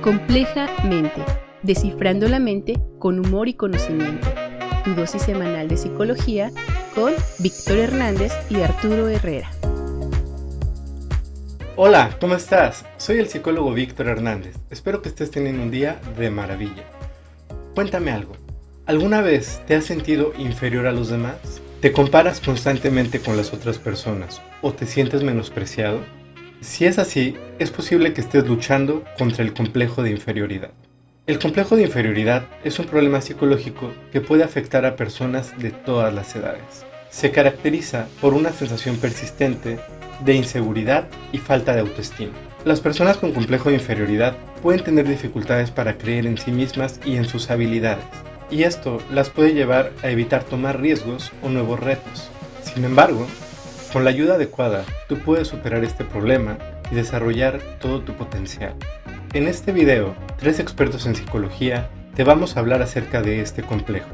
Complejamente, descifrando la mente con humor y conocimiento. Tu dosis semanal de psicología con Víctor Hernández y Arturo Herrera. Hola, ¿cómo estás? Soy el psicólogo Víctor Hernández. Espero que estés teniendo un día de maravilla. Cuéntame algo. ¿Alguna vez te has sentido inferior a los demás? ¿Te comparas constantemente con las otras personas o te sientes menospreciado? Si es así, es posible que estés luchando contra el complejo de inferioridad. El complejo de inferioridad es un problema psicológico que puede afectar a personas de todas las edades. Se caracteriza por una sensación persistente de inseguridad y falta de autoestima. Las personas con complejo de inferioridad pueden tener dificultades para creer en sí mismas y en sus habilidades, y esto las puede llevar a evitar tomar riesgos o nuevos retos. Sin embargo, con la ayuda adecuada, tú puedes superar este problema y desarrollar todo tu potencial. En este video, 3 expertos en psicología te vamos a hablar acerca de este complejo.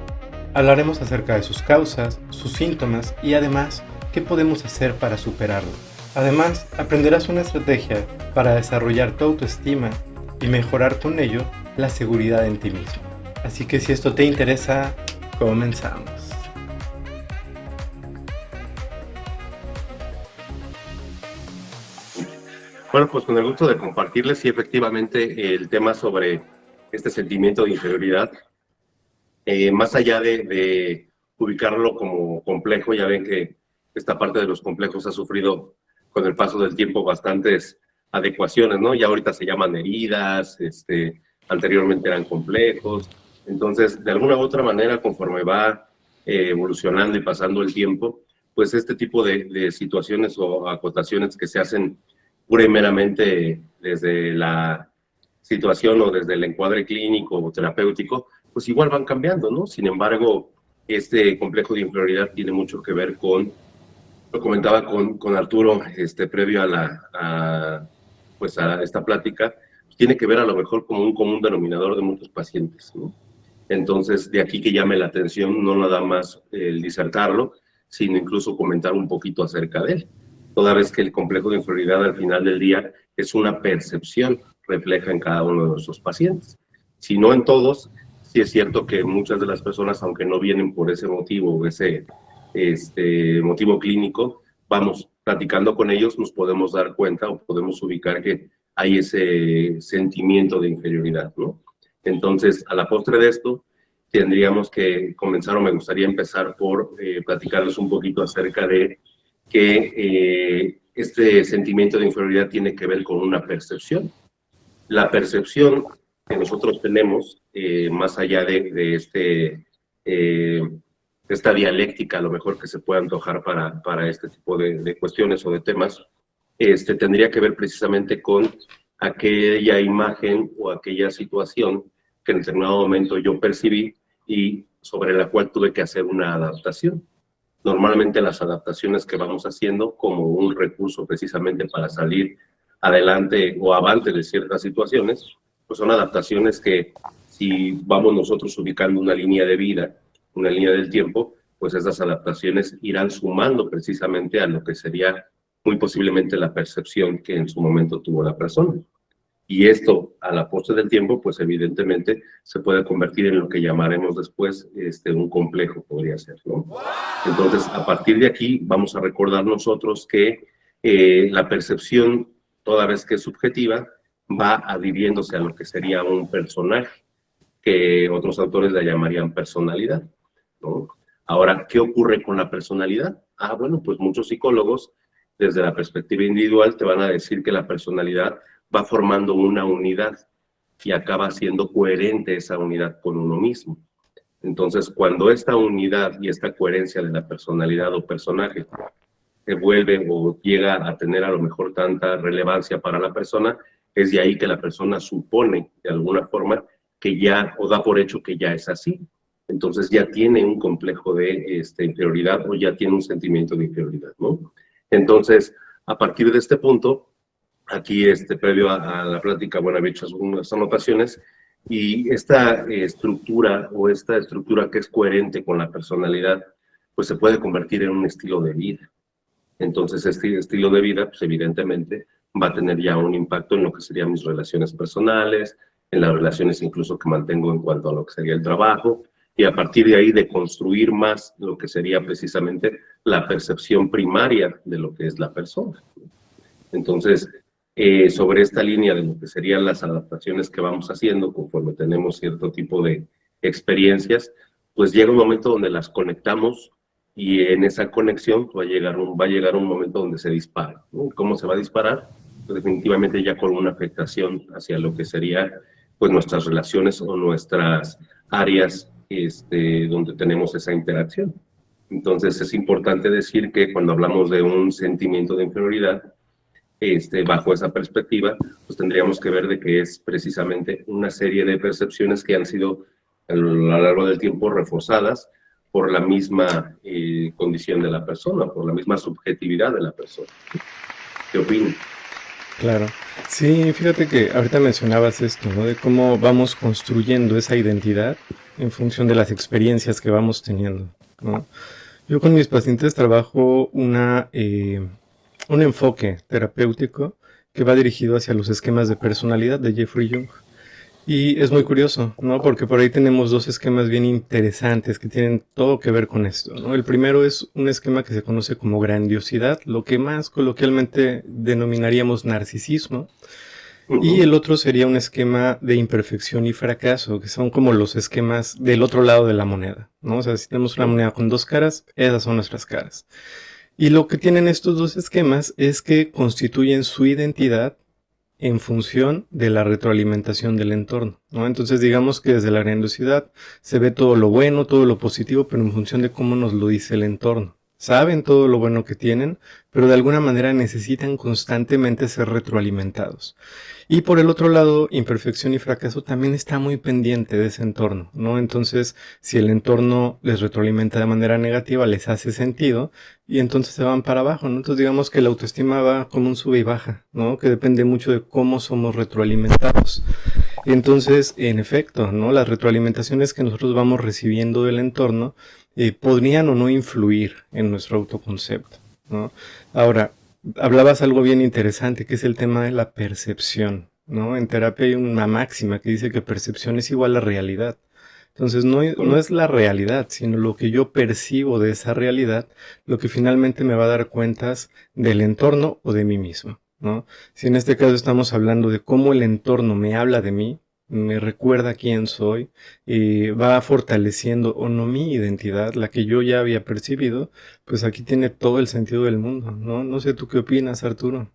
Hablaremos acerca de sus causas, sus síntomas y además, qué podemos hacer para superarlo. Además, aprenderás una estrategia para desarrollar tu autoestima y mejorar con ello la seguridad en ti mismo. Así que si esto te interesa, comenzamos. Bueno, pues con el gusto de compartirles, sí, efectivamente, el tema sobre este sentimiento de inferioridad, más allá de ubicarlo como complejo, ya ven que esta parte de los complejos ha sufrido con el paso del tiempo bastantes adecuaciones, ¿no? Ya ahorita se llaman heridas, anteriormente eran complejos. Entonces, de alguna u otra manera, conforme va evolucionando y pasando el tiempo, pues este tipo de situaciones o acotaciones que se hacen pura y meramente desde la situación o desde el encuadre clínico o terapéutico, pues igual van cambiando, ¿no? Sin embargo, este complejo de inferioridad tiene mucho que ver con, lo comentaba con Arturo, previo a esta plática, tiene que ver a lo mejor como un común denominador de muchos pacientes, ¿no? Entonces, de aquí que llame la atención, no nada más el disertarlo, sino incluso comentar un poquito acerca de él. Toda vez que el complejo de inferioridad al final del día es una percepción refleja en cada uno de nuestros pacientes. Si no en todos, sí es cierto que muchas de las personas, aunque no vienen por ese motivo o ese motivo clínico, vamos platicando con ellos, nos podemos dar cuenta o podemos ubicar que hay ese sentimiento de inferioridad, ¿no? Entonces, a la postre de esto, tendríamos que comenzar, o me gustaría empezar por platicarles un poquito acerca de que este sentimiento de inferioridad tiene que ver con una percepción. La percepción que nosotros tenemos, más allá de esta dialéctica, a lo mejor que se puede antojar para este tipo de cuestiones o de temas, tendría que ver precisamente con aquella imagen o aquella situación que en determinado momento yo percibí y sobre la cual tuve que hacer una adaptación. Normalmente las adaptaciones que vamos haciendo como un recurso precisamente para salir adelante o avante de ciertas situaciones, pues son adaptaciones que si vamos nosotros ubicando una línea de vida, una línea del tiempo, pues esas adaptaciones irán sumando precisamente a lo que sería muy posiblemente la percepción que en su momento tuvo la persona. Y esto, a la postre del tiempo, pues evidentemente se puede convertir en lo que llamaremos después un complejo, podría ser, ¿no? Entonces, a partir de aquí, vamos a recordar nosotros que la percepción, toda vez que es subjetiva, va adhiriéndose a lo que sería un personaje, que otros autores la llamarían personalidad, ¿no? Ahora, ¿qué ocurre con la personalidad? Bueno, pues muchos psicólogos, desde la perspectiva individual, te van a decir que la personalidad va formando una unidad y acaba siendo coherente esa unidad con uno mismo. Entonces, cuando esta unidad y esta coherencia de la personalidad o personaje se vuelve o llega a tener a lo mejor tanta relevancia para la persona, es de ahí que la persona supone de alguna forma que ya, o da por hecho que ya es así. Entonces ya tiene un complejo de inferioridad o ya tiene un sentimiento de inferioridad, ¿no? Entonces, a partir de este punto, aquí previo a la plática, bueno, había hecho unas anotaciones, y esta estructura o esta estructura que es coherente con la personalidad, pues se puede convertir en un estilo de vida. Entonces este estilo de vida, pues evidentemente va a tener ya un impacto en lo que serían mis relaciones personales, en las relaciones incluso que mantengo en cuanto a lo que sería el trabajo, y a partir de ahí de construir más lo que sería precisamente la percepción primaria de lo que es la persona. Entonces, sobre esta línea de lo que serían las adaptaciones que vamos haciendo conforme tenemos cierto tipo de experiencias, pues llega un momento donde las conectamos y en esa conexión va a llegar un momento donde se dispara, ¿no? ¿Cómo se va a disparar? Pues definitivamente ya con una afectación hacia lo que sería pues nuestras relaciones o nuestras áreas donde tenemos esa interacción. Entonces es importante decir que cuando hablamos de un sentimiento de inferioridad, bajo esa perspectiva, pues tendríamos que ver de que es precisamente una serie de percepciones que han sido a lo largo del tiempo reforzadas por la misma condición de la persona, por la misma subjetividad de la persona. ¿Qué opinas? Claro. Sí, fíjate que ahorita mencionabas esto, ¿no? De cómo vamos construyendo esa identidad en función de las experiencias que vamos teniendo, ¿no? Yo con mis pacientes trabajo un enfoque terapéutico que va dirigido hacia los esquemas de personalidad de Jeffrey Jung. Y es muy curioso, ¿no? Porque por ahí tenemos dos esquemas bien interesantes que tienen todo que ver con esto, ¿no? El primero es un esquema que se conoce como grandiosidad, lo que más coloquialmente denominaríamos narcisismo. Y el otro sería un esquema de imperfección y fracaso, que son como los esquemas del otro lado de la moneda, ¿no? O sea, si tenemos una moneda con dos caras, esas son nuestras caras. Y lo que tienen estos dos esquemas es que constituyen su identidad en función de la retroalimentación del entorno, ¿no? Entonces digamos que desde la grandiosidad se ve todo lo bueno, todo lo positivo, pero en función de cómo nos lo dice el entorno. Saben todo lo bueno que tienen, pero de alguna manera necesitan constantemente ser retroalimentados. Y por el otro lado, imperfección y fracaso también está muy pendiente de ese entorno, ¿no? Entonces, si el entorno les retroalimenta de manera negativa, les hace sentido y entonces se van para abajo, ¿no? Entonces digamos que la autoestima va como un sube y baja, ¿no? Que depende mucho de cómo somos retroalimentados. Entonces, en efecto, ¿no? Las retroalimentaciones que nosotros vamos recibiendo del entorno podrían o no influir en nuestro autoconcepto, ¿no? Ahora, hablabas algo bien interesante, que es el tema de la percepción, ¿no? En terapia hay una máxima que dice que percepción es igual a realidad. Entonces no es la realidad, sino lo que yo percibo de esa realidad, lo que finalmente me va a dar cuentas del entorno o de mí mismo, ¿no? Si en este caso estamos hablando de cómo el entorno me habla de mí, me recuerda quién soy, va fortaleciendo o no mi identidad, la que yo ya había percibido, pues aquí tiene todo el sentido del mundo, ¿no? No sé tú qué opinas, Arturo.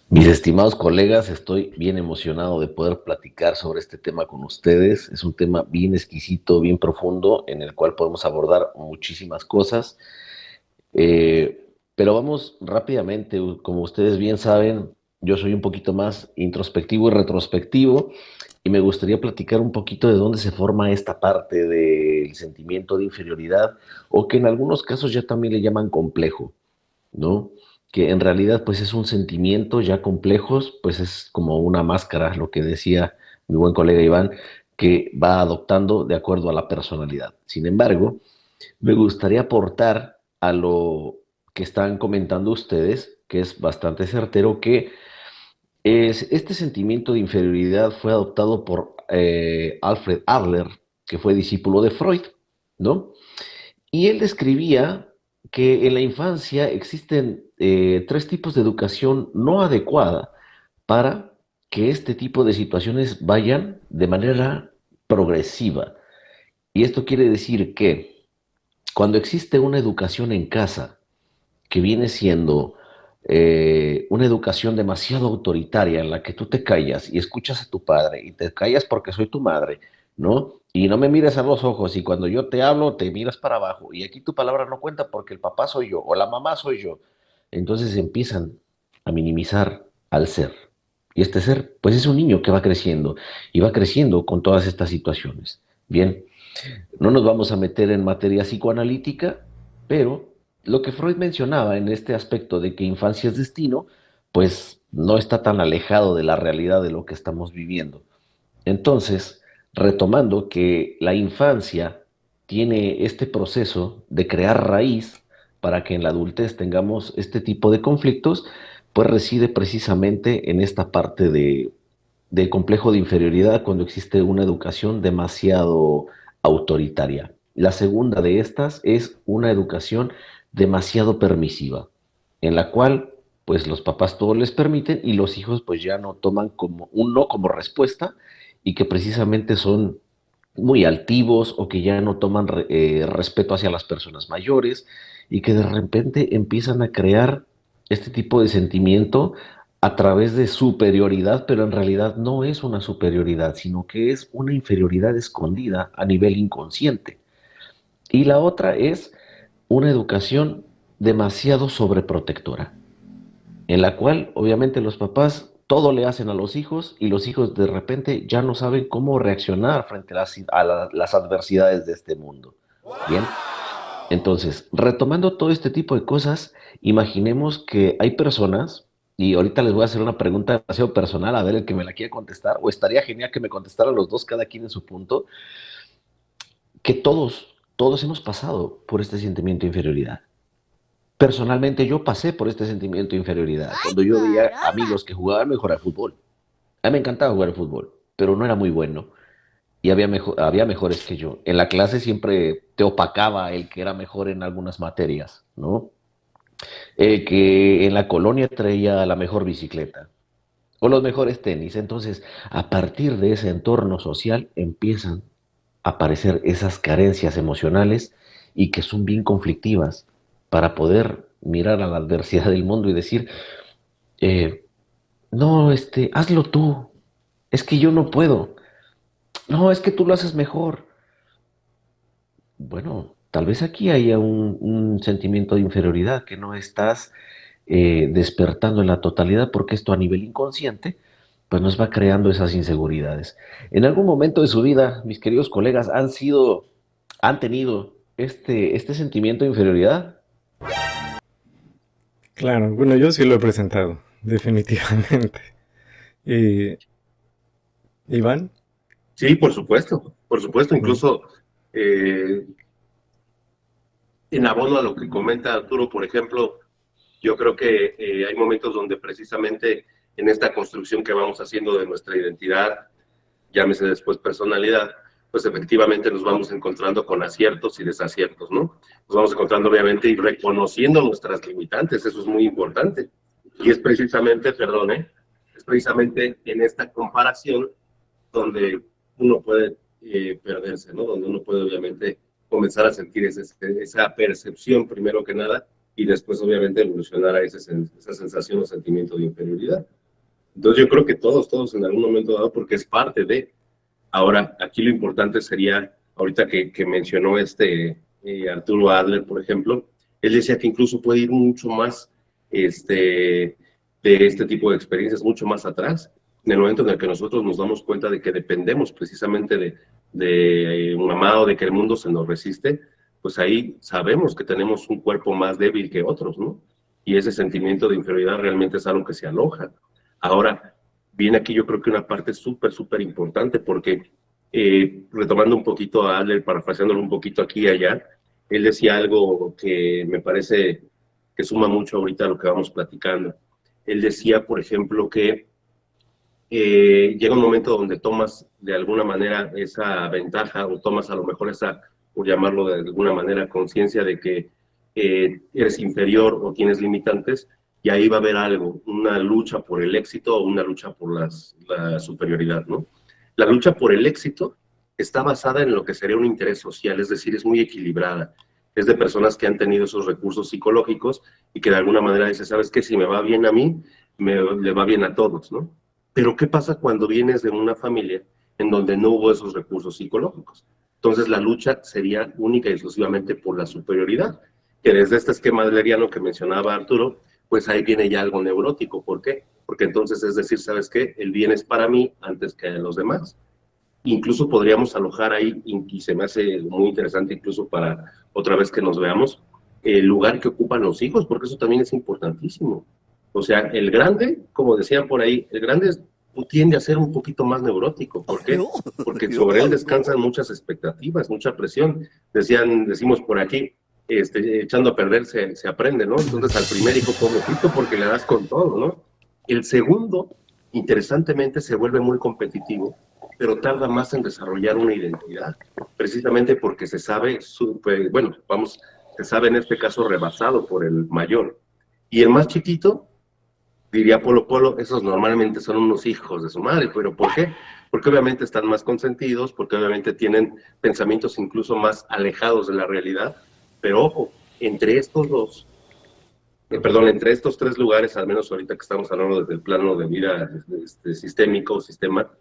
Mis estimados colegas, estoy bien emocionado de poder platicar sobre este tema con ustedes. Es un tema bien exquisito, bien profundo, en el cual podemos abordar muchísimas cosas. Pero vamos rápidamente, como ustedes bien saben, yo soy un poquito más introspectivo y retrospectivo, y me gustaría platicar un poquito de dónde se forma esta parte del sentimiento de inferioridad, o que en algunos casos ya también le llaman complejo, ¿no? Que en realidad pues es un sentimiento ya complejos, pues es como una máscara, lo que decía mi buen colega Iván, que va adoptando de acuerdo a la personalidad. Sin embargo, me gustaría aportar a lo que están comentando ustedes, que es bastante certero, que este sentimiento de inferioridad fue adoptado por Alfred Adler, que fue discípulo de Freud, ¿no? Y él describía que en la infancia existen tres tipos de educación no adecuada para que este tipo de situaciones vayan de manera progresiva. Y esto quiere decir que cuando existe una educación en casa que viene siendo una educación demasiado autoritaria en la que tú te callas y escuchas a tu padre y te callas porque soy tu madre, ¿no? Y no me mires a los ojos y cuando yo te hablo te miras para abajo y aquí tu palabra no cuenta porque el papá soy yo o la mamá soy yo. Entonces empiezan a minimizar al ser. Y este ser, pues es un niño que va creciendo y va creciendo con todas estas situaciones. Bien, no nos vamos a meter en materia psicoanalítica, pero lo que Freud mencionaba en este aspecto de que infancia es destino, pues no está tan alejado de la realidad de lo que estamos viviendo. Entonces, retomando que la infancia tiene este proceso de crear raíz para que en la adultez tengamos este tipo de conflictos, pues reside precisamente en esta parte de complejo de inferioridad cuando existe una educación demasiado autoritaria. La segunda de estas es una educación demasiado permisiva, en la cual pues los papás todo les permiten y los hijos pues ya no toman como un no como respuesta y que precisamente son muy altivos o que ya no toman respeto hacia las personas mayores y que de repente empiezan a crear este tipo de sentimiento a través de superioridad, pero en realidad no es una superioridad, sino que es una inferioridad escondida a nivel inconsciente. Y la otra es una educación demasiado sobreprotectora, en la cual obviamente los papás todo le hacen a los hijos y los hijos de repente ya no saben cómo reaccionar frente las adversidades de este mundo. Bien, entonces, retomando todo este tipo de cosas, imaginemos que hay personas, y ahorita les voy a hacer una pregunta demasiado personal, a ver el que me la quiera contestar, o estaría genial que me contestaran los dos, cada quien en su punto, que todos hemos pasado por este sentimiento de inferioridad. Personalmente yo pasé por este sentimiento de inferioridad, cuando yo veía amigos que jugaban mejor al fútbol. A mí me encantaba jugar al fútbol, pero no era muy bueno y había mejores que yo. En la clase siempre te opacaba el que era mejor en algunas materias, ¿no? El que en la colonia traía la mejor bicicleta o los mejores tenis. Entonces, a partir de ese entorno social empiezan a aparecer esas carencias emocionales y que son bien conflictivas para poder mirar a la adversidad del mundo y decir, eh, no, hazlo tú, es que yo no puedo, no, es que tú lo haces mejor. Bueno, tal vez aquí haya un sentimiento de inferioridad que no estás despertando en la totalidad porque esto a nivel inconsciente pues nos va creando esas inseguridades. En algún momento de su vida, mis queridos colegas, han tenido este sentimiento de inferioridad. Claro, bueno, yo sí lo he presentado, definitivamente. Y, Iván, Sí, por supuesto, incluso en abono a lo que comenta Arturo, por ejemplo, yo creo que hay momentos donde precisamente en esta construcción que vamos haciendo de nuestra identidad, llámese después personalidad, pues efectivamente nos vamos encontrando con aciertos y desaciertos, ¿no? Nos vamos encontrando obviamente y reconociendo nuestras limitantes, eso es muy importante. Y es precisamente, perdón, es precisamente en esta comparación donde uno puede perderse, ¿no? Donde uno puede obviamente comenzar a sentir esa percepción primero que nada y después obviamente evolucionar a esa sensación o sentimiento de inferioridad. Entonces yo creo que todos en algún momento dado, porque es parte de. Ahora, aquí lo importante sería, ahorita que mencionó Arturo Adler, por ejemplo, él decía que incluso puede ir mucho más de este tipo de experiencias, mucho más atrás, en el momento en el que nosotros nos damos cuenta de que dependemos precisamente de un mamá o de que el mundo se nos resiste, pues ahí sabemos que tenemos un cuerpo más débil que otros, ¿no? Y ese sentimiento de inferioridad realmente es algo que se aloja. Ahora, viene aquí yo creo que una parte súper importante, porque retomando un poquito a Adler, parafraseándolo un poquito aquí y allá, él decía algo que me parece que suma mucho ahorita a lo que vamos platicando. Él decía, por ejemplo, que llega un momento donde tomas de alguna manera esa ventaja o tomas a lo mejor esa, por llamarlo de alguna manera, conciencia de que eres inferior o tienes limitantes, y ahí va a haber algo, una lucha por el éxito o una lucha por la superioridad, ¿no? La lucha por el éxito está basada en lo que sería un interés social, es decir, es muy equilibrada. Es de personas que han tenido esos recursos psicológicos y que de alguna manera dicen, ¿sabes qué? Si me va bien a mí, le va bien a todos, ¿no? Pero ¿qué pasa cuando vienes de una familia en donde no hubo esos recursos psicológicos? Entonces la lucha sería única y exclusivamente por la superioridad, que desde este esquema adleriano que mencionaba Arturo, pues ahí viene ya algo neurótico. ¿Por qué? Porque entonces es decir, ¿sabes qué? El bien es para mí antes que los demás. Incluso podríamos alojar ahí, y se me hace muy interesante incluso para otra vez que nos veamos, el lugar que ocupan los hijos, porque eso también es importantísimo. O sea, el grande, como decían por ahí, el grande tiende a ser un poquito más neurótico. ¿Por qué? Porque sobre él descansan muchas expectativas, mucha presión. Decimos por aquí, echando a perder se aprende, ¿no? Entonces al primer hijo pobrecito porque le das con todo, ¿no? El segundo interesantemente se vuelve muy competitivo, pero tarda más en desarrollar una identidad, precisamente porque se sabe, se sabe en este caso rebasado por el mayor. Y el más chiquito, diría Polo Polo, esos normalmente son unos hijos de su madre, pero ¿por qué? Porque obviamente están más consentidos, porque obviamente tienen pensamientos incluso más alejados de la realidad, pero ojo, entre estos dos, entre estos tres lugares, al menos ahorita que estamos hablando desde el plano de vida sistémico, sistema,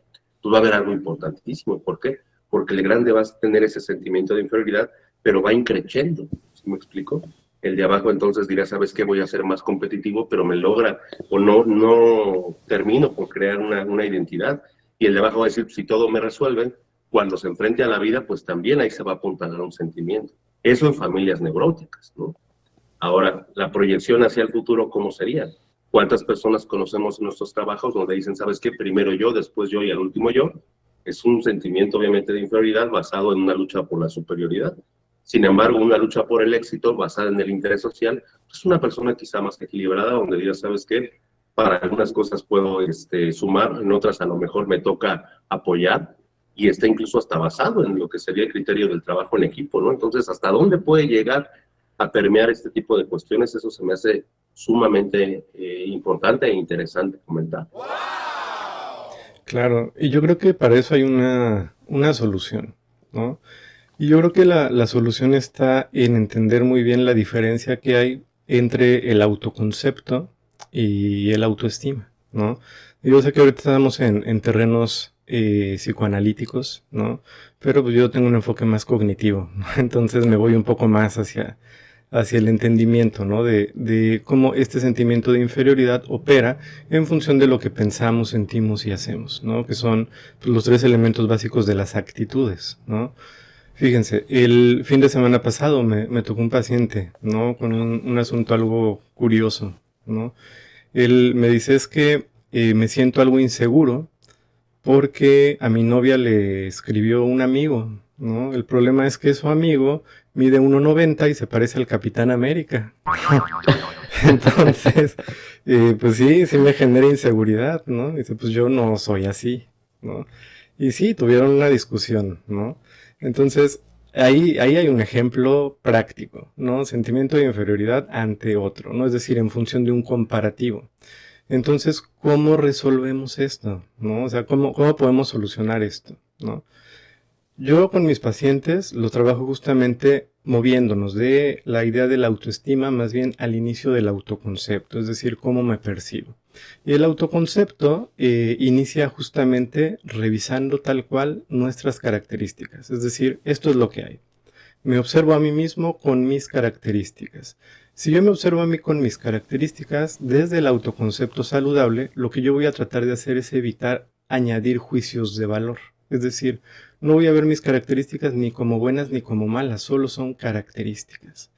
pues va a haber algo importantísimo. ¿Por qué? Porque el grande va a tener ese sentimiento de inferioridad, pero va increciendo, ¿sí me explico? El de abajo entonces dirá, ¿sabes qué? Voy a ser más competitivo, pero me logra, o no termino por crear una identidad. Y el de abajo va a decir, si todo me resuelven, cuando se enfrente a la vida, pues también ahí se va a apuntalar un sentimiento. Eso en familias neuróticas, ¿no? Ahora, la proyección hacia el futuro, ¿cómo sería? ¿Cuántas personas conocemos en nuestros trabajos donde dicen, ¿sabes qué? Primero yo, después yo y al último yo. Es un sentimiento obviamente de inferioridad basado en una lucha por la superioridad. Sin embargo, una lucha por el éxito basada en el interés social, es una persona quizá más equilibrada donde diga, ¿sabes qué? Para algunas cosas puedo sumar, en otras a lo mejor me toca apoyar, y está incluso hasta basado en lo que sería el criterio del trabajo en equipo, ¿no? Entonces, ¿hasta dónde puede llegar a permear este tipo de cuestiones? Eso se me hace sumamente importante e interesante comentar. Claro, y yo creo que para eso hay una solución, ¿no? Y yo creo que la solución está en entender muy bien la diferencia que hay entre el autoconcepto y el autoestima, ¿no? Yo sé que ahorita estamos en terrenos psicoanalíticos, ¿no? Pero pues yo tengo un enfoque más cognitivo, ¿no? Entonces me voy un poco más hacia el entendimiento, ¿no? De cómo este sentimiento de inferioridad opera en función de lo que pensamos, sentimos y hacemos, ¿no? Que son pues, los tres elementos básicos de las actitudes, ¿no? Fíjense, el fin de semana pasado me tocó un paciente, ¿no? Con un asunto algo curioso, ¿no? Él me dice, es que me siento algo inseguro porque a mi novia le escribió un amigo, ¿no? El problema es que su amigo mide 1,90 y se parece al Capitán América. Entonces, pues sí me genera inseguridad, ¿no? Dice, pues yo no soy así, ¿no? Y sí, tuvieron una discusión, ¿no? Entonces, ahí hay un ejemplo práctico, ¿no? Sentimiento de inferioridad ante otro, ¿no? Es decir, en función de un comparativo. Entonces, ¿cómo resolvemos esto? ¿No? O sea, ¿cómo podemos solucionar esto? ¿No? Yo con mis pacientes lo trabajo justamente moviéndonos de la idea de la autoestima más bien al inicio del autoconcepto, es decir, cómo me percibo. Y el autoconcepto inicia justamente revisando tal cual nuestras características, es decir, esto es lo que hay. Me observo a mí mismo con mis características. Si yo me observo a mí con mis características, desde el autoconcepto saludable, lo que yo voy a tratar de hacer es evitar añadir juicios de valor. Es decir, no voy a ver mis características ni como buenas ni como malas, solo son características.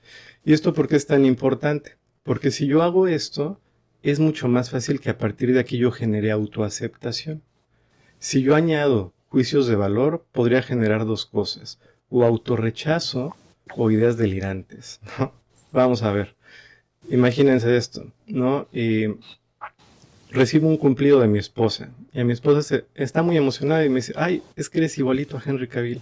¿Y esto por qué es tan importante? Porque si yo hago esto, es mucho más fácil que a partir de aquí yo genere autoaceptación. Si yo añado juicios de valor, podría generar dos cosas, o autorrechazo o ideas delirantes, ¿no? Vamos a ver, imagínense esto, ¿no? Recibo un cumplido de mi esposa y a mi esposa está muy emocionada y me dice, ay, es que eres igualito a Henry Cavill.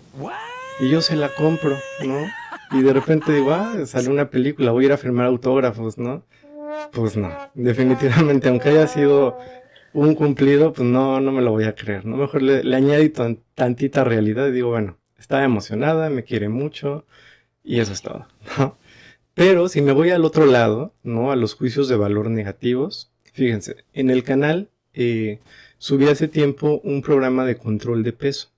Y yo se la compro, ¿no? Y de repente digo, sale una película, voy a ir a firmar autógrafos, ¿no? Pues no, definitivamente, aunque haya sido un cumplido, pues no me lo voy a creer, ¿no? Mejor le añadí tantita realidad y digo, bueno, está emocionada, me quiere mucho y eso es todo, ¿no? Pero si me voy al otro lado, ¿no? A los juicios de valor negativos, fíjense, en el canal subí hace tiempo un programa de control de peso.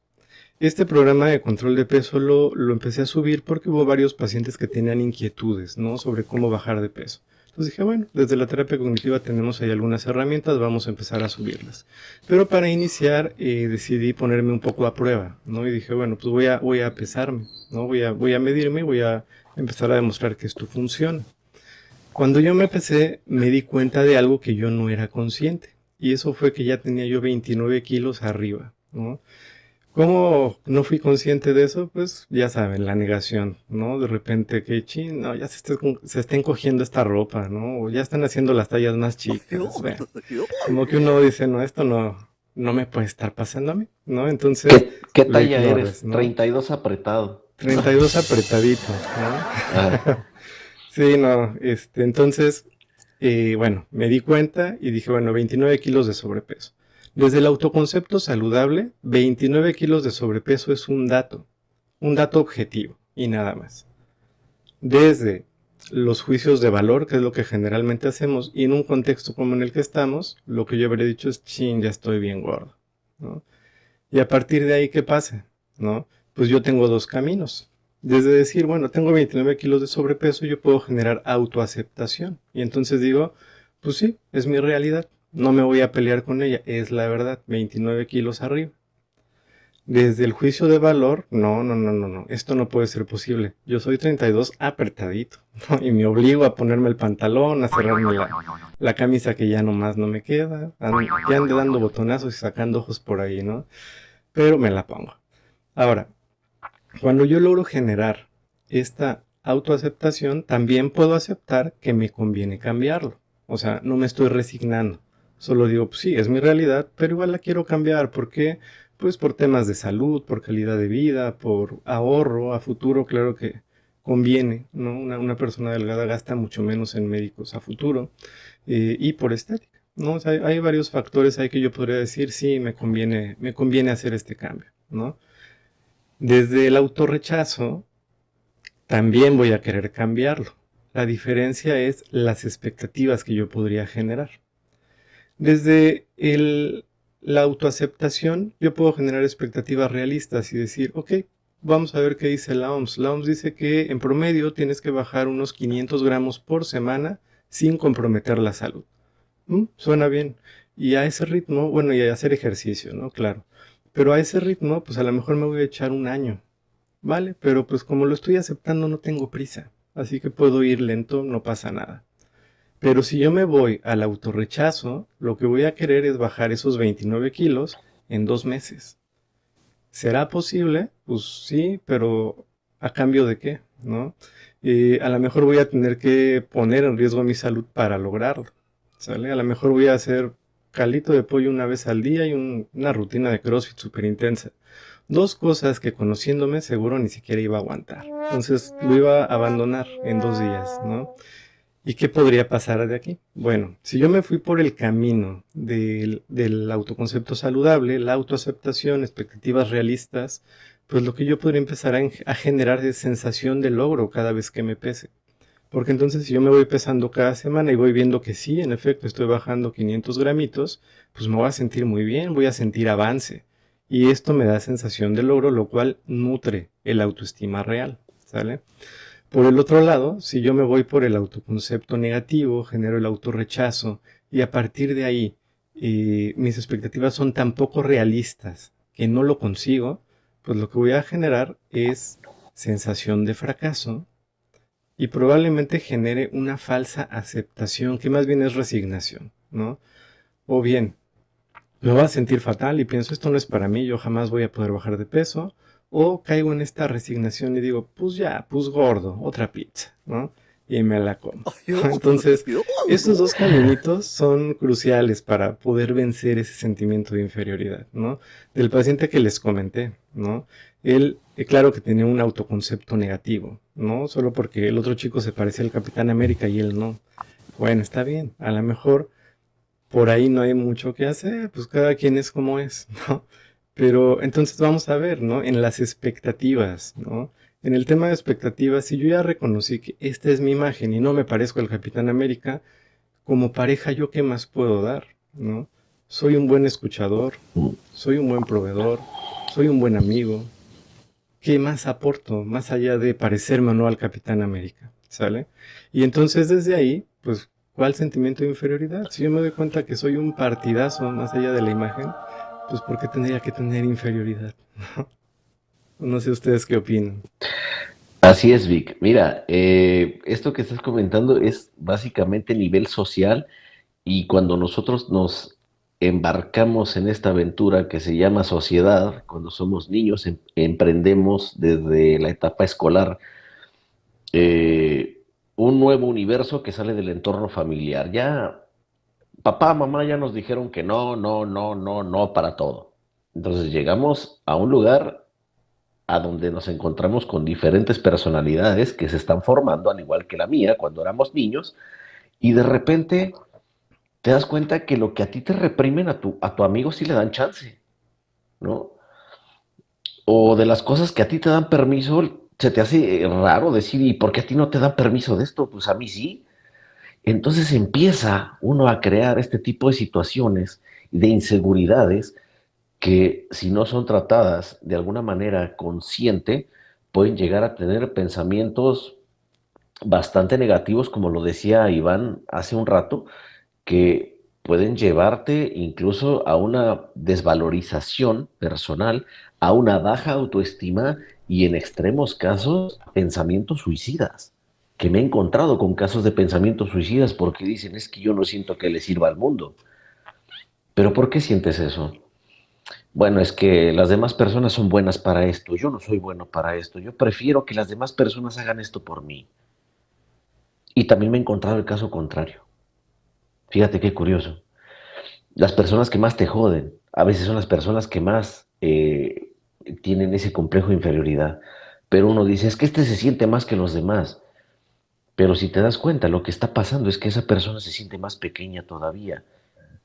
Este programa de control de peso lo empecé a subir porque hubo varios pacientes que tenían inquietudes, ¿no? Sobre cómo bajar de peso. Entonces dije, bueno, desde la terapia cognitiva tenemos ahí algunas herramientas, vamos a empezar a subirlas. Pero para iniciar decidí ponerme un poco a prueba, ¿no? Y dije, bueno, pues voy a pesarme, ¿no? Voy a medirme, voy a empezar a demostrar que esto funciona. Cuando yo me pesé, me di cuenta de algo que yo no era consciente. Y eso fue que ya tenía yo 29 kilos arriba, ¿no? ¿Cómo no fui consciente de eso? Pues ya saben, la negación, ¿no? De repente que, chin, no, ya se está encogiendo esta ropa, ¿no? O ya están haciendo las tallas más chicas, bueno. Como que uno dice, no, esto no me puede estar pasando a mí, ¿no? Entonces ¿Qué lo talla ignoras, eres? ¿no? 32 apretado. 32 apretadito, Ah, ¿no? Sí, no, entonces, bueno, me di cuenta y dije, bueno, 29 kilos de sobrepeso. Desde el autoconcepto saludable, 29 kilos de sobrepeso es un dato objetivo y nada más. Desde los juicios de valor, que es lo que generalmente hacemos, y en un contexto como en el que estamos, lo que yo habría dicho es, chin, ya estoy bien gordo, ¿no? Y a partir de ahí, ¿qué pasa? ¿No? Pues yo tengo dos caminos. Desde decir, bueno, tengo 29 kilos de sobrepeso, yo puedo generar autoaceptación. Y entonces digo, pues sí, es mi realidad. No me voy a pelear con ella, es la verdad, 29 kilos arriba. Desde el juicio de valor, no, esto no puede ser posible. Yo soy 32 apretadito, ¿no? Y me obligo a ponerme el pantalón, a cerrarme la camisa que ya nomás no me queda, que ande dando botonazos y sacando ojos por ahí, ¿no? Pero me la pongo. Ahora, cuando yo logro generar esta autoaceptación, también puedo aceptar que me conviene cambiarlo. O sea, no me estoy resignando. Solo digo, pues sí, es mi realidad, pero igual la quiero cambiar. ¿Por qué? Pues por temas de salud, por calidad de vida, por ahorro a futuro, claro que conviene, ¿no? Una persona delgada gasta mucho menos en médicos a futuro y por estética, ¿no? O sea, hay varios factores ahí que yo podría decir, sí, me conviene hacer este cambio, ¿no? Desde el autorrechazo, también voy a querer cambiarlo. La diferencia es las expectativas que yo podría generar. Desde la autoaceptación, yo puedo generar expectativas realistas y decir, ok, vamos a ver qué dice la OMS. La OMS dice que en promedio tienes que bajar unos 500 gramos por semana sin comprometer la salud. Suena bien. Y a ese ritmo, bueno, y a hacer ejercicio, ¿no? Claro. Pero a ese ritmo, pues a lo mejor me voy a echar un año, ¿vale? Pero pues como lo estoy aceptando, no tengo prisa. Así que puedo ir lento, no pasa nada. Pero si yo me voy al autorrechazo, lo que voy a querer es bajar esos 29 kilos en 2 meses. ¿Será posible? Pues sí, pero ¿a cambio de qué? ¿No? A lo mejor voy a tener que poner en riesgo mi salud para lograrlo. ¿Sale? A lo mejor voy a hacer caldito de pollo una vez al día y una rutina de CrossFit súper intensa. Dos cosas que conociéndome seguro ni siquiera iba a aguantar. Entonces lo iba a abandonar en 2 días, ¿no? ¿Y qué podría pasar de aquí? Bueno, si yo me fui por el camino del autoconcepto saludable, la autoaceptación, expectativas realistas, pues lo que yo podría empezar a generar es sensación de logro cada vez que me pese. Porque entonces si yo me voy pesando cada semana y voy viendo que sí, en efecto, estoy bajando 500 gramitos, pues me voy a sentir muy bien, voy a sentir avance. Y esto me da sensación de logro, lo cual nutre el autoestima real, ¿sale? Por el otro lado, si yo me voy por el autoconcepto negativo, genero el autorrechazo y a partir de ahí mis expectativas son tan poco realistas que no lo consigo, pues lo que voy a generar es sensación de fracaso y probablemente genere una falsa aceptación, que más bien es resignación, ¿no? O bien, me voy a sentir fatal y pienso, esto no es para mí, yo jamás voy a poder bajar de peso, o caigo en esta resignación y digo, pues ya, pues gordo, otra pizza, ¿no? Y me la como. Entonces, estos dos caminitos son cruciales para poder vencer ese sentimiento de inferioridad, ¿no? Del paciente que les comenté, ¿no? Él, claro que tenía un autoconcepto negativo, ¿no? Solo porque el otro chico se parecía al Capitán América y él no. Bueno, está bien, a lo mejor por ahí no hay mucho que hacer, pues cada quien es como es, ¿no? Pero entonces vamos a ver, ¿no? En las expectativas, ¿no? En el tema de expectativas, si yo ya reconocí que esta es mi imagen y no me parezco al Capitán América, como pareja, ¿yo qué más puedo dar? ¿No? Soy un buen escuchador, soy un buen proveedor, soy un buen amigo. ¿Qué más aporto más allá de parecerme o no al Capitán América? ¿Sale? Y entonces desde ahí, pues, ¿cuál sentimiento de inferioridad? Si yo me doy cuenta que soy un partidazo más allá de la imagen, pues ¿por qué tendría que tener inferioridad? No sé ustedes qué opinan. así es, Vic. Mira, esto que estás comentando es básicamente nivel social y cuando nosotros nos embarcamos en esta aventura que se llama sociedad, cuando somos niños, emprendemos desde la etapa escolar un nuevo universo que sale del entorno familiar. Ya papá, mamá ya nos dijeron que no, no, no, no, no para todo. Entonces llegamos a un lugar a donde nos encontramos con diferentes personalidades que se están formando, al igual que la mía, cuando éramos niños, y de repente te das cuenta que lo que a ti te reprimen a tu amigo sí le dan chance, ¿no? O de las cosas que a ti te dan permiso, se te hace raro decir, ¿y por qué a ti no te dan permiso de esto? Pues a mí sí. Entonces empieza uno a crear este tipo de situaciones de inseguridades que si no son tratadas de alguna manera consciente, pueden llegar a tener pensamientos bastante negativos, como lo decía Iván hace un rato, que pueden llevarte incluso a una desvalorización personal, a una baja autoestima y en extremos casos, pensamientos suicidas. Que me he encontrado con casos de pensamientos suicidas porque dicen, es que yo no siento que le sirva al mundo. ¿Pero por qué sientes eso? Bueno, es que las demás personas son buenas para esto, yo no soy bueno para esto, yo prefiero que las demás personas hagan esto por mí. Y también me he encontrado el caso contrario. Fíjate qué curioso. Las personas que más te joden, a veces son las personas que más tienen ese complejo de inferioridad. Pero uno dice, es que este se siente más que los demás. Pero si te das cuenta, lo que está pasando es que esa persona se siente más pequeña todavía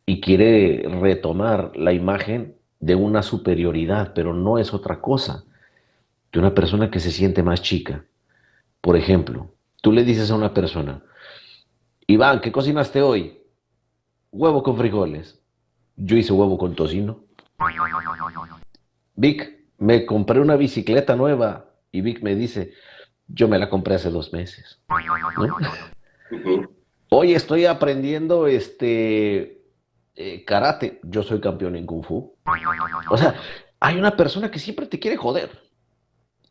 y quiere retomar la imagen de una superioridad, pero no es otra cosa que una persona que se siente más chica. Por ejemplo, tú le dices a una persona, Iván, ¿qué cocinaste hoy? Huevo con frijoles. Yo hice huevo con tocino. Vic, me compré una bicicleta nueva. Y Vic me dice, yo me la compré hace 2 meses. ¿No? Ujú. Hoy estoy aprendiendo karate. Yo soy campeón en kung fu. O sea, hay una persona que siempre te quiere joder.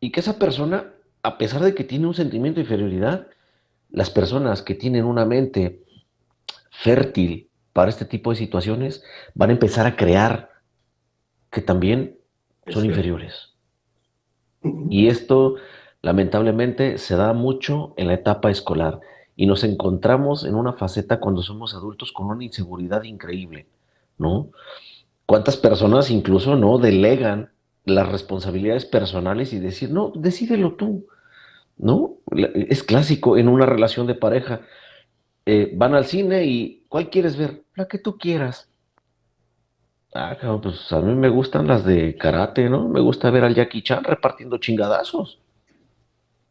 Y que esa persona, a pesar de que tiene un sentimiento de inferioridad, las personas que tienen una mente fértil para este tipo de situaciones van a empezar a crear que también Es son cierto. inferiores. Ujú. Y esto, lamentablemente, se da mucho en la etapa escolar. Y nos encontramos en una faceta cuando somos adultos con una inseguridad increíble, ¿no? ¿Cuántas personas incluso no delegan las responsabilidades personales y decir, no, decídelo tú, ¿no? Es clásico en una relación de pareja. Van al cine y ¿cuál quieres ver? La que tú quieras. Ah, cabrón, pues a mí me gustan las de karate, ¿no? Me gusta ver al Jackie Chan repartiendo chingadazos.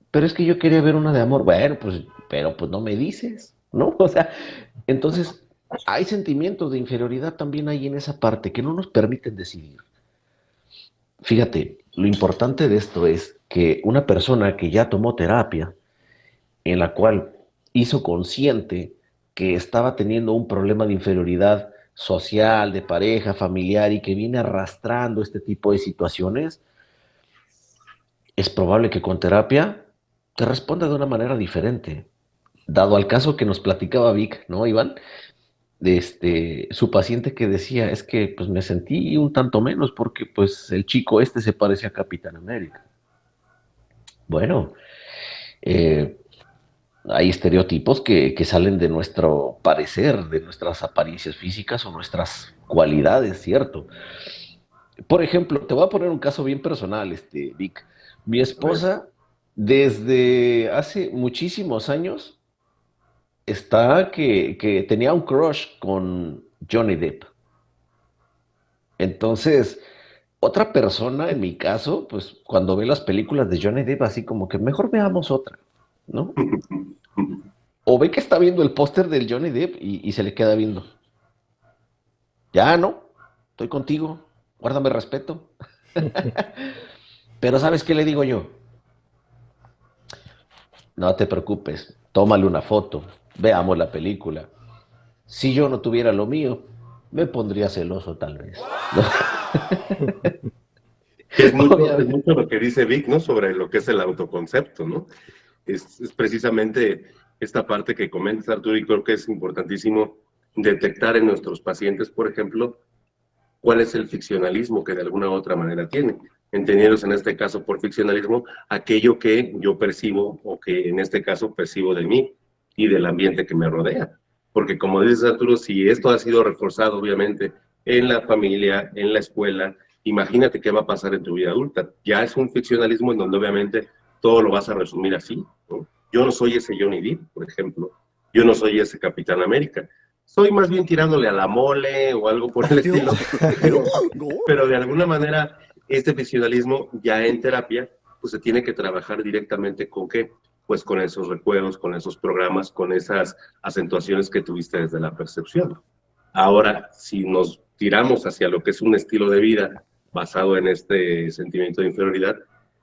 Pero es que yo quería ver una de amor. Bueno, pues, pero pues no me dices, ¿no? O sea, entonces hay sentimientos de inferioridad también ahí en esa parte que no nos permiten decidir. Fíjate, lo importante de esto es que una persona que ya tomó terapia, en la cual hizo consciente que estaba teniendo un problema de inferioridad social, de pareja, familiar y que viene arrastrando este tipo de situaciones, es probable que con terapia te responda de una manera diferente. Dado al caso que nos platicaba Vic, ¿no, Iván? De su paciente que decía, es que pues me sentí un tanto menos porque pues el chico este se parece a Capitán América. Bueno, eh, hay estereotipos que salen de nuestro parecer, de nuestras apariencias físicas o nuestras cualidades, ¿cierto? Por ejemplo, te voy a poner un caso bien personal, Vic. Mi A ver. esposa, desde hace muchísimos años, está que tenía un crush con Johnny Depp. Entonces, otra persona, en mi caso, pues cuando ve las películas de Johnny Depp, así como que mejor veamos otra, ¿no? O ve que está viendo el póster del Johnny Depp y se le queda viendo. Ya, ¿no? Estoy contigo, guárdame respeto. Pero ¿sabes qué le digo yo? No te preocupes, tómale una foto, veamos la película. Si yo no tuviera lo mío, me pondría celoso tal vez. ¿No? Es Obviamente. mucho lo que dice Vic, ¿no? Sobre lo que es el autoconcepto, ¿no? Es precisamente esta parte que comentas, Arturo, y creo que es importantísimo detectar en nuestros pacientes, por ejemplo, cuál es el ficcionalismo que de alguna u otra manera tiene. Entendidos en este caso por ficcionalismo, aquello que yo percibo o que en este caso percibo de mí y del ambiente que me rodea. Porque como dices Arturo, si esto ha sido reforzado obviamente en la familia, en la escuela, imagínate qué va a pasar en tu vida adulta. Ya es un ficcionalismo en donde obviamente todo lo vas a resumir así, ¿no? Yo no soy ese Johnny Depp, por ejemplo. Yo no soy ese Capitán América. Soy más bien tirándole a la mole o algo por el estilo, pero de alguna manera este ficcionalismo ya en terapia, pues se tiene que trabajar directamente con qué, pues con esos recuerdos, con esos programas, con esas acentuaciones que tuviste desde la percepción. Ahora, si nos tiramos hacia lo que es un estilo de vida basado en este sentimiento de inferioridad,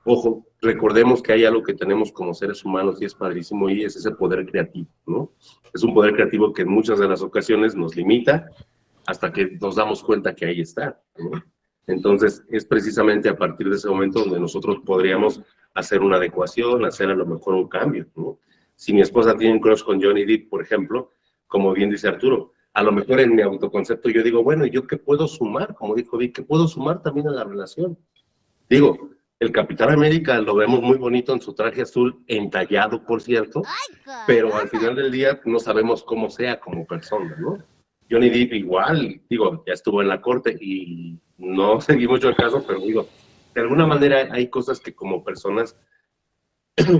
ojo, recordemos que hay algo que tenemos como seres humanos y es padrísimo y es ese poder creativo, ¿no? Es un poder creativo que en muchas de las ocasiones nos limita hasta que nos damos cuenta que ahí está, ¿no? Entonces, es precisamente a partir de ese momento donde nosotros podríamos hacer una adecuación, hacer a lo mejor un cambio, ¿no? Si mi esposa tiene un crush con Johnny Depp, por ejemplo, como bien dice Arturo, a lo mejor en mi autoconcepto yo digo, bueno, ¿yo qué puedo sumar? Como dijo Vic, ¿qué puedo sumar también a la relación? Digo, el Capitán América lo vemos muy bonito en su traje azul, entallado, por cierto, pero al final del día no sabemos cómo sea como persona, ¿no? Johnny Depp igual, digo, ya estuvo en la corte y no seguí mucho el caso, pero digo, de alguna manera hay cosas que como personas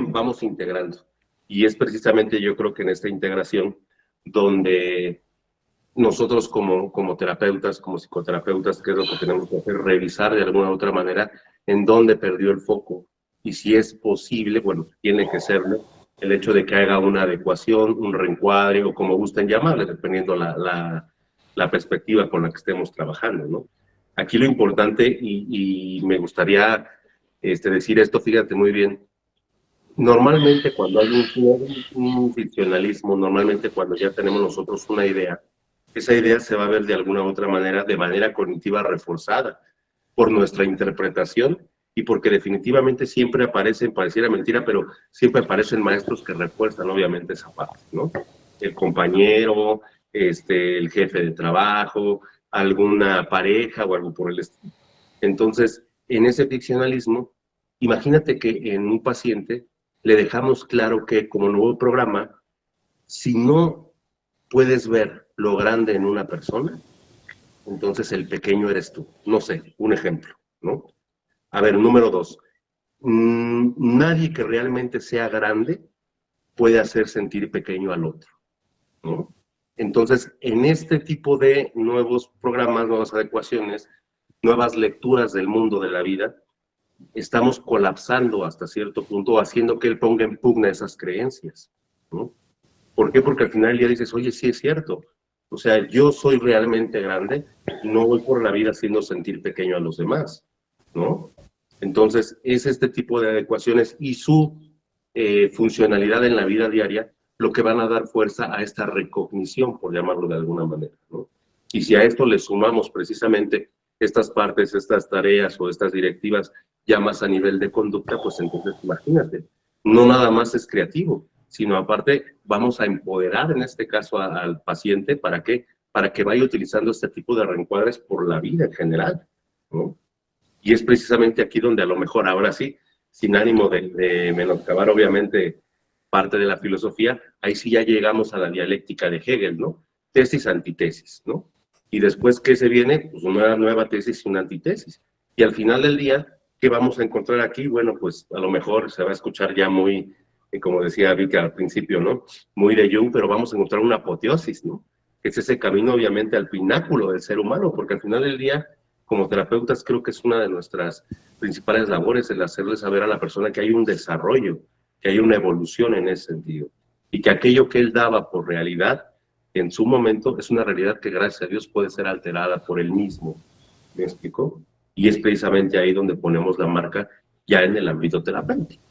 vamos integrando. Y es precisamente yo creo que en esta integración donde nosotros como terapeutas, como psicoterapeutas, ¿qué es lo que tenemos que hacer? Revisar de alguna u otra manera en dónde perdió el foco y si es posible, bueno, tiene que serlo, el hecho de que haga una adecuación, un reencuadre o como gusten llamarle, dependiendo la perspectiva con la que estemos trabajando, ¿no? Aquí lo importante, y me gustaría decir esto, fíjate muy bien, normalmente cuando hay un ficcionalismo, normalmente cuando ya tenemos nosotros una idea, esa idea se va a ver de alguna u otra manera, de manera cognitiva reforzada por nuestra interpretación y porque definitivamente siempre aparecen, pareciera mentira, pero siempre aparecen maestros que refuerzan obviamente esa parte, ¿no? El compañero, el jefe de trabajo, alguna pareja o algo por el estilo. Entonces, en ese ficcionalismo, imagínate que en un paciente le dejamos claro que como nuevo programa, si no puedes ver lo grande en una persona, entonces el pequeño eres tú. No sé, un ejemplo, ¿no? A ver, número 2. Nadie que realmente sea grande puede hacer sentir pequeño al otro, ¿no? Entonces, en este tipo de nuevos programas, nuevas adecuaciones, nuevas lecturas del mundo de la vida, estamos colapsando hasta cierto punto, haciendo que él ponga en pugna esas creencias, ¿no? ¿Por qué? Porque al final ya dices, oye, sí es cierto. O sea, yo soy realmente grande y no voy por la vida haciendo sentir pequeño a los demás, ¿no? Entonces, es este tipo de adecuaciones y su funcionalidad en la vida diaria lo que van a dar fuerza a esta recognición, por llamarlo de alguna manera, ¿no? Y si a esto le sumamos precisamente estas partes, estas tareas o estas directivas ya más a nivel de conducta, pues entonces imagínate, no nada más es creativo, sino aparte vamos a empoderar en este caso al paciente para que vaya utilizando este tipo de reencuadres por la vida en general, ¿no? Y es precisamente aquí donde a lo mejor ahora sí, sin ánimo de menoscabar obviamente parte de la filosofía, ahí sí ya llegamos a la dialéctica de Hegel, ¿no? Tesis, antitesis, ¿no? Y después, ¿qué se viene? Pues una nueva tesis y una antitesis. Y al final del día, ¿qué vamos a encontrar aquí? Bueno, pues a lo mejor se va a escuchar ya muy, como decía Vika al principio, ¿no? Muy de Jung, pero vamos a encontrar una apoteosis, ¿no? Que es ese camino obviamente al pináculo del ser humano, porque al final del día, como terapeutas, creo que es una de nuestras principales labores el hacerle saber a la persona que hay un desarrollo, que hay una evolución en ese sentido, y que aquello que él daba por realidad, en su momento, es una realidad que gracias a Dios puede ser alterada por él mismo. ¿Me explico? Y es precisamente ahí donde ponemos la marca ya en el ámbito terapéutico.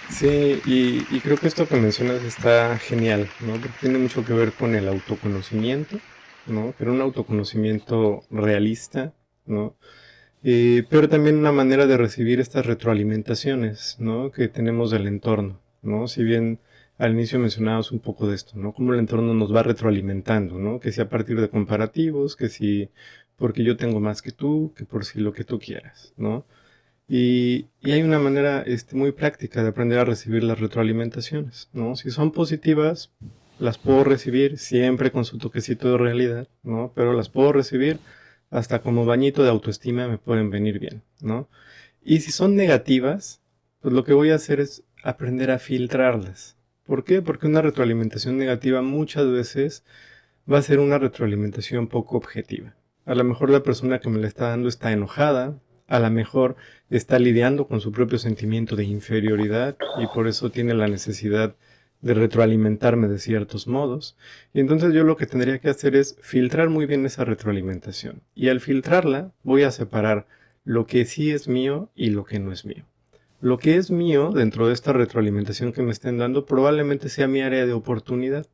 Sí, y creo que esto que mencionas está genial, ¿no? Porque tiene mucho que ver con el autoconocimiento, ¿no? Pero un autoconocimiento realista, ¿no? Pero también una manera de recibir estas retroalimentaciones, ¿no? Que tenemos del entorno, ¿no? Si bien al inicio mencionábamos un poco de esto, ¿no? Cómo el entorno nos va retroalimentando, ¿no? Que si a partir de comparativos, que si porque yo tengo más que tú, que por si lo que tú quieras, ¿no? Y hay una manera muy práctica de aprender a recibir las retroalimentaciones, ¿no? Si son positivas, las puedo recibir siempre con su toquecito de realidad, ¿no? Pero las puedo recibir hasta como bañito de autoestima me pueden venir bien, ¿no? Y si son negativas, pues lo que voy a hacer es aprender a filtrarlas. ¿Por qué? Porque una retroalimentación negativa muchas veces va a ser una retroalimentación poco objetiva. A lo mejor la persona que me la está dando está enojada, a lo mejor está lidiando con su propio sentimiento de inferioridad y por eso tiene la necesidad de retroalimentarme de ciertos modos. Y entonces yo lo que tendría que hacer es filtrar muy bien esa retroalimentación. Y al filtrarla voy a separar lo que sí es mío y lo que no es mío. Lo que es mío dentro de esta retroalimentación que me estén dando probablemente sea mi área de oportunidad.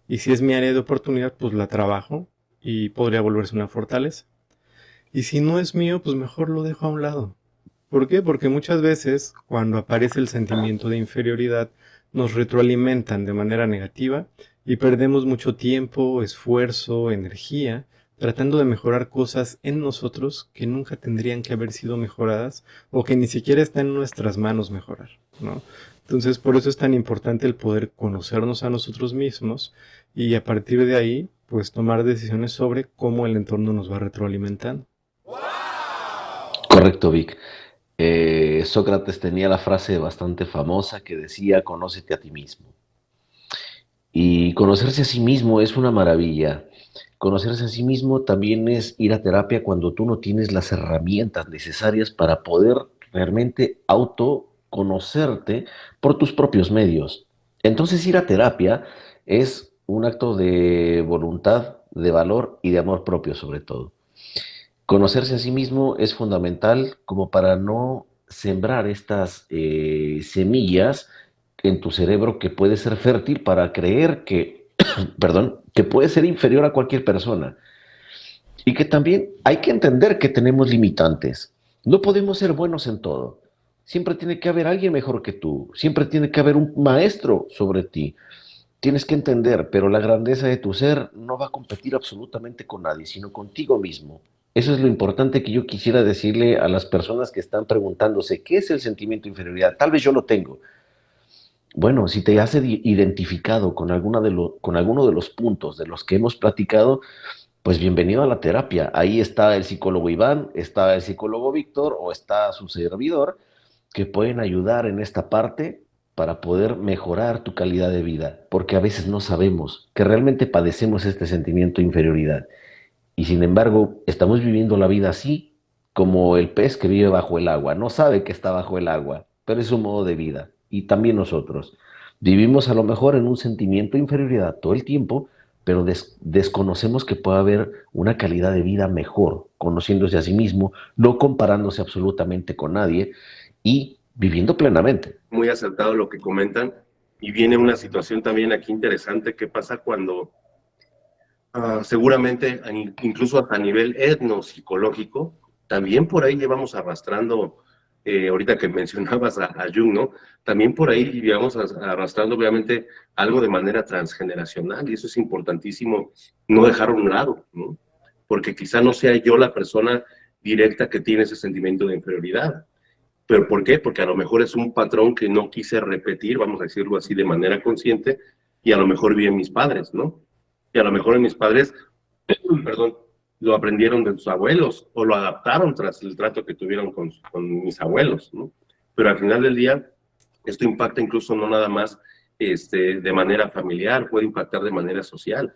Y si es mi área de oportunidad, pues la trabajo y podría volverse una fortaleza. Y si no es mío, pues mejor lo dejo a un lado. ¿Por qué? Porque muchas veces cuando aparece el sentimiento de inferioridad nos retroalimentan de manera negativa y perdemos mucho tiempo, esfuerzo, energía tratando de mejorar cosas en nosotros que nunca tendrían que haber sido mejoradas o que ni siquiera está en nuestras manos mejorar, ¿no? Entonces por eso es tan importante el poder conocernos a nosotros mismos y a partir de ahí pues tomar decisiones sobre cómo el entorno nos va retroalimentando. Correcto, Vic. Sócrates tenía la frase bastante famosa que decía, conócete a ti mismo. Y conocerse a sí mismo es una maravilla. Conocerse a sí mismo también es ir a terapia cuando tú no tienes las herramientas necesarias para poder realmente autoconocerte por tus propios medios. Entonces ir a terapia es un acto de voluntad, de valor y de amor propio sobre todo. Conocerse a sí mismo es fundamental como para no sembrar estas semillas en tu cerebro que puede ser fértil para creer que, perdón, que puede ser inferior a cualquier persona. Y que también hay que entender que tenemos limitantes. No podemos ser buenos en todo. Siempre tiene que haber alguien mejor que tú. Siempre tiene que haber un maestro sobre ti. Tienes que entender, pero la grandeza de tu ser no va a competir absolutamente con nadie, sino contigo mismo. Eso es lo importante que yo quisiera decirle a las personas que están preguntándose, ¿qué es el sentimiento de inferioridad? Tal vez yo lo tengo. Bueno, si te has identificado con, con alguno de los puntos de los que hemos platicado, pues bienvenido a la terapia. Ahí está el psicólogo Iván, está el psicólogo Víctor o está su servidor que pueden ayudar en esta parte para poder mejorar tu calidad de vida, porque a veces no sabemos que realmente padecemos este sentimiento de inferioridad. Y sin embargo, estamos viviendo la vida así, como el pez que vive bajo el agua. No sabe que está bajo el agua, pero es su modo de vida. Y también nosotros. Vivimos a lo mejor en un sentimiento de inferioridad todo el tiempo, pero desconocemos que puede haber una calidad de vida mejor, conociéndose a sí mismo, no comparándose absolutamente con nadie y viviendo plenamente. Muy acertado lo que comentan. Y viene una situación también aquí interesante que pasa cuando seguramente incluso hasta a nivel etnopsicológico, también por ahí llevamos arrastrando, ahorita que mencionabas a Jung, ¿no? También por ahí llevamos arrastrando obviamente algo de manera transgeneracional y eso es importantísimo no dejarlo a un lado, ¿no? Porque quizá no sea yo la persona directa que tiene ese sentimiento de inferioridad. ¿Pero por qué? Porque a lo mejor es un patrón que no quise repetir, vamos a decirlo así, de manera consciente, y a lo mejor vi en mis padres, ¿no? Y a lo mejor en mis padres, perdón, lo aprendieron de sus abuelos o lo adaptaron tras el trato que tuvieron con mis abuelos, ¿no? Pero al final del día, esto impacta incluso no nada más de manera familiar, puede impactar de manera social.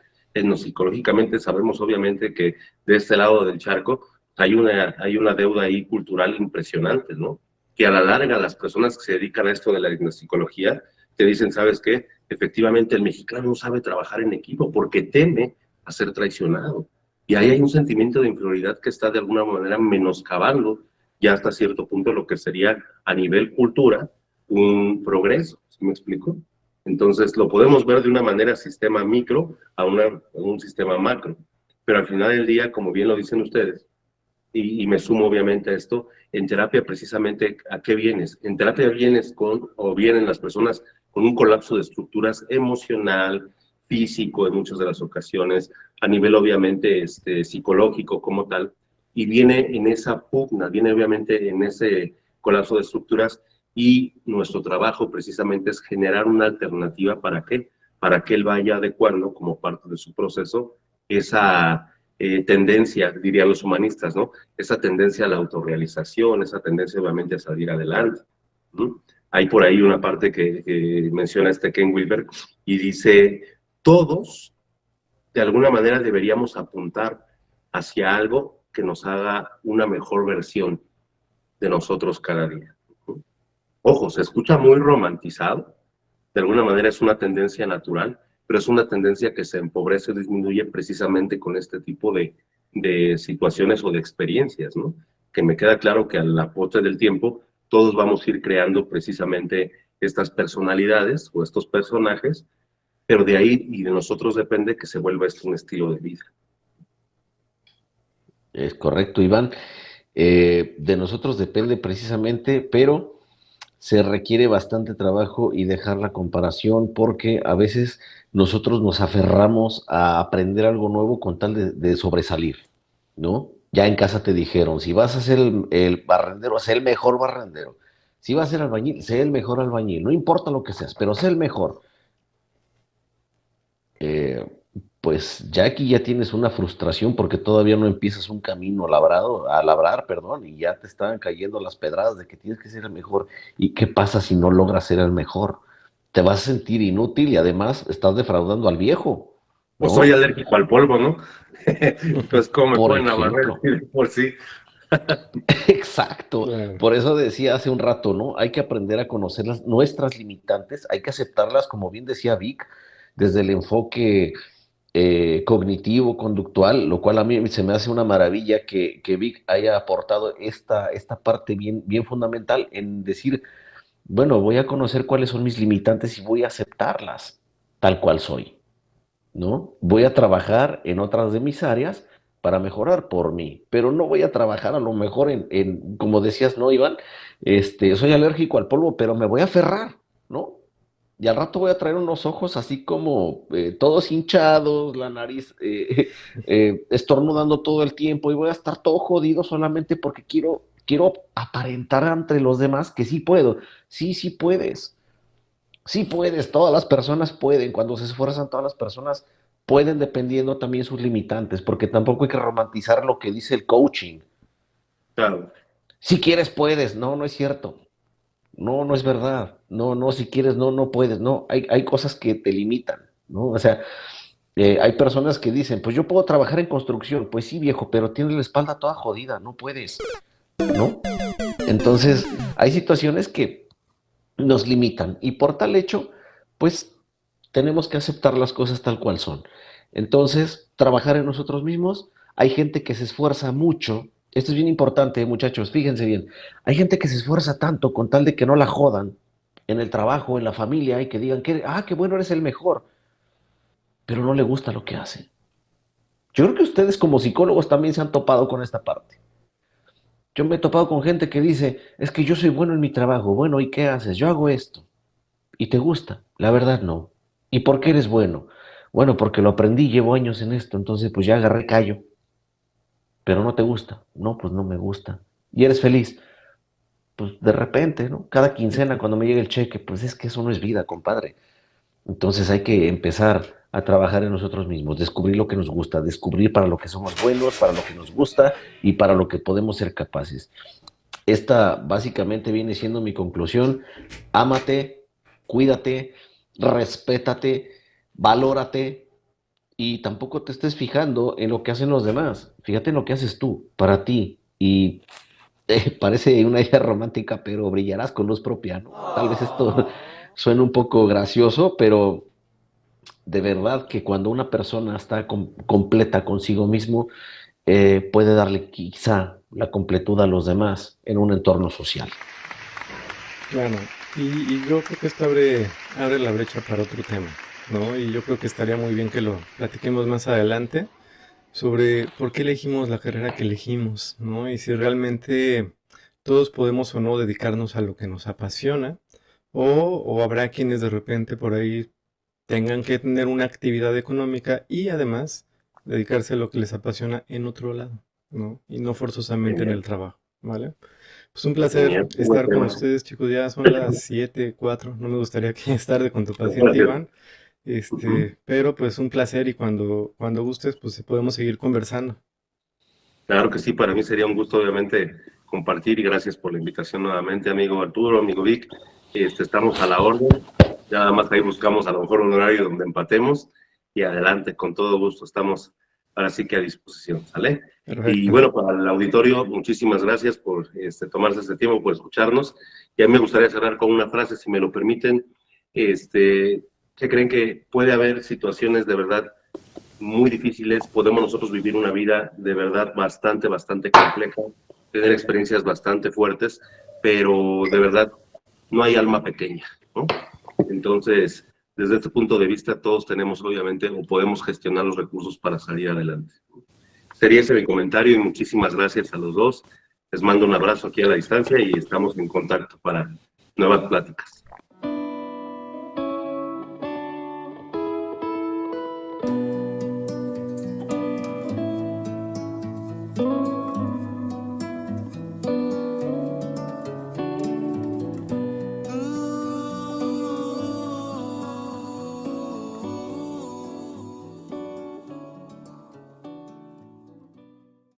Psicológicamente sabemos obviamente que de este lado del charco hay una deuda ahí cultural impresionante, ¿no? Que a la larga las personas que se dedican a esto de la etnopsicología te dicen, ¿sabes qué? Efectivamente el mexicano no sabe trabajar en equipo porque teme a ser traicionado. Y ahí hay un sentimiento de inferioridad que está de alguna manera menoscabando ya hasta cierto punto lo que sería a nivel cultura un progreso, ¿sí me explico? Entonces lo podemos ver de una manera sistema micro a un sistema macro, pero al final del día, como bien lo dicen ustedes, y me sumo obviamente a esto, en terapia precisamente, ¿a qué vienes? En terapia vienes o vienen las personas con un colapso de estructuras emocional, físico en muchas de las ocasiones, a nivel obviamente psicológico como tal, y viene en esa pugna, viene obviamente en ese colapso de estructuras, y nuestro trabajo precisamente es generar una alternativa. ¿Para qué? Para que él vaya adecuando como parte de su proceso esa tendencia, dirían los humanistas, ¿no? Esa tendencia a la autorrealización, esa tendencia obviamente a salir adelante. ¿No? Hay por ahí una parte que menciona Ken Wilber y dice, todos de alguna manera deberíamos apuntar hacia algo que nos haga una mejor versión de nosotros cada día. ¿No? Ojo, se escucha muy romantizado, de alguna manera es una tendencia natural, pero es una tendencia que se empobrece o disminuye precisamente con este tipo de situaciones o de experiencias, ¿no? Que me queda claro que a la postre del tiempo todos vamos a ir creando precisamente estas personalidades o estos personajes, pero de ahí y de nosotros depende que se vuelva esto un estilo de vida. Es correcto, Iván. De nosotros depende precisamente, pero se requiere bastante trabajo y dejar la comparación porque a veces nosotros nos aferramos a aprender algo nuevo con tal de sobresalir, ¿no? Ya en casa te dijeron, si vas a ser el barrendero, sé el mejor barrendero. Si vas a ser albañil, sé el mejor albañil. No importa lo que seas, pero sé el mejor. Eh, pues ya aquí ya tienes una frustración porque todavía no empiezas un camino labrado, a labrar, perdón, y ya te están cayendo las pedradas de que tienes que ser el mejor. ¿Y qué pasa si no logras ser el mejor? Te vas a sentir inútil y además estás defraudando al viejo, O soy ¿no? alérgico al polvo, ¿no? Entonces, ¿cómo me Por pueden barrer ejemplo. por sí? Exacto. Claro. Por eso decía hace un rato, ¿no? Hay que aprender a conocer nuestras limitantes, hay que aceptarlas, como bien decía Vic, desde el enfoque cognitivo, conductual, lo cual a mí se me hace una maravilla que Vic haya aportado esta parte bien, bien fundamental en decir, bueno, voy a conocer cuáles son mis limitantes y voy a aceptarlas tal cual soy, ¿no? Voy a trabajar en otras de mis áreas para mejorar por mí, pero no voy a trabajar a lo mejor como decías, ¿no, Iván? Soy alérgico al polvo, pero me voy a aferrar, ¿no? Y al rato voy a traer unos ojos así como todos hinchados, la nariz estornudando todo el tiempo y voy a estar todo jodido solamente porque quiero aparentar entre los demás que sí puedo. Sí, sí puedes. Sí puedes, todas las personas pueden. Cuando se esfuerzan, todas las personas pueden dependiendo también sus limitantes, porque tampoco hay que romantizar lo que dice el coaching. Claro. Si quieres, puedes. No, no es cierto. No, no es verdad. No, no, si quieres, no, no puedes. No, hay cosas que te limitan, ¿no? O sea, hay personas que dicen, pues yo puedo trabajar en construcción. Pues sí, viejo, pero tienes la espalda toda jodida, no puedes, ¿no? Entonces, hay situaciones que nos limitan y por tal hecho, pues tenemos que aceptar las cosas tal cual son. Entonces, trabajar en nosotros mismos. Hay gente que se esfuerza mucho. Esto es bien importante, muchachos, fíjense bien. Hay gente que se esfuerza tanto con tal de que no la jodan en el trabajo, en la familia, y que digan que, qué bueno, eres el mejor, pero no le gusta lo que hace. Yo creo que ustedes como psicólogos también se han topado con esta parte. Yo me he topado con gente que dice, es que yo soy bueno en mi trabajo. Bueno, ¿y qué haces? Yo hago esto. ¿Y te gusta? La verdad no. ¿Y por qué eres bueno? Bueno, porque lo aprendí, llevo años en esto, entonces pues ya agarré callo. Pero no te gusta. No, pues no me gusta. ¿Y eres feliz? Pues de repente, ¿no? Cada quincena cuando me llega el cheque, pues es que eso no es vida, compadre. Entonces hay que empezar a trabajar en nosotros mismos, descubrir lo que nos gusta, descubrir para lo que somos buenos, para lo que nos gusta y para lo que podemos ser capaces. Esta básicamente viene siendo mi conclusión. Ámate, cuídate, respétate, valórate y tampoco te estés fijando en lo que hacen los demás. Fíjate en lo que haces tú, para ti. Y parece una idea romántica, pero brillarás con luz propia, ¿no? Tal vez esto suene un poco gracioso, pero de verdad que cuando una persona está completa consigo mismo, puede darle quizá la completud a los demás en un entorno social. Claro, y yo creo que esto abre la brecha para otro tema, ¿no? Y yo creo que estaría muy bien que lo platiquemos más adelante, sobre por qué elegimos la carrera que elegimos, ¿no? Y si realmente todos podemos o no dedicarnos a lo que nos apasiona, o habrá quienes de repente por ahí tengan que tener una actividad económica y además dedicarse a lo que les apasiona en otro lado, ¿no? Y no forzosamente en el Genial, trabajo, ¿vale? Pues un placer genial, qué buen estar con tema. ustedes, chicos. Ya son las 7:04. No me gustaría que es tarde con tu paciente, Gracias. Iván. Ujú. Pero pues un placer y cuando gustes, pues podemos seguir conversando. Claro que sí, para mí sería un gusto, obviamente, compartir y gracias por la invitación nuevamente, amigo Arturo, amigo Vic. Estamos a la orden. Ya nada más ahí buscamos a lo mejor un horario donde empatemos y adelante, con todo gusto. Estamos ahora sí que a disposición, ¿sale? Y Perfecto. bueno, para el auditorio, muchísimas gracias por tomarse este tiempo, por escucharnos. Y a mí me gustaría cerrar con una frase, si me lo permiten. ¿Qué creen que puede haber situaciones de verdad muy difíciles? Podemos nosotros vivir una vida de verdad bastante, bastante compleja, tener experiencias bastante fuertes, pero de verdad no hay alma pequeña, ¿no? Entonces, desde este punto de vista, todos tenemos obviamente o podemos gestionar los recursos para salir adelante. Sería ese mi comentario y muchísimas gracias a los dos. Les mando un abrazo aquí a la distancia y estamos en contacto para nuevas pláticas.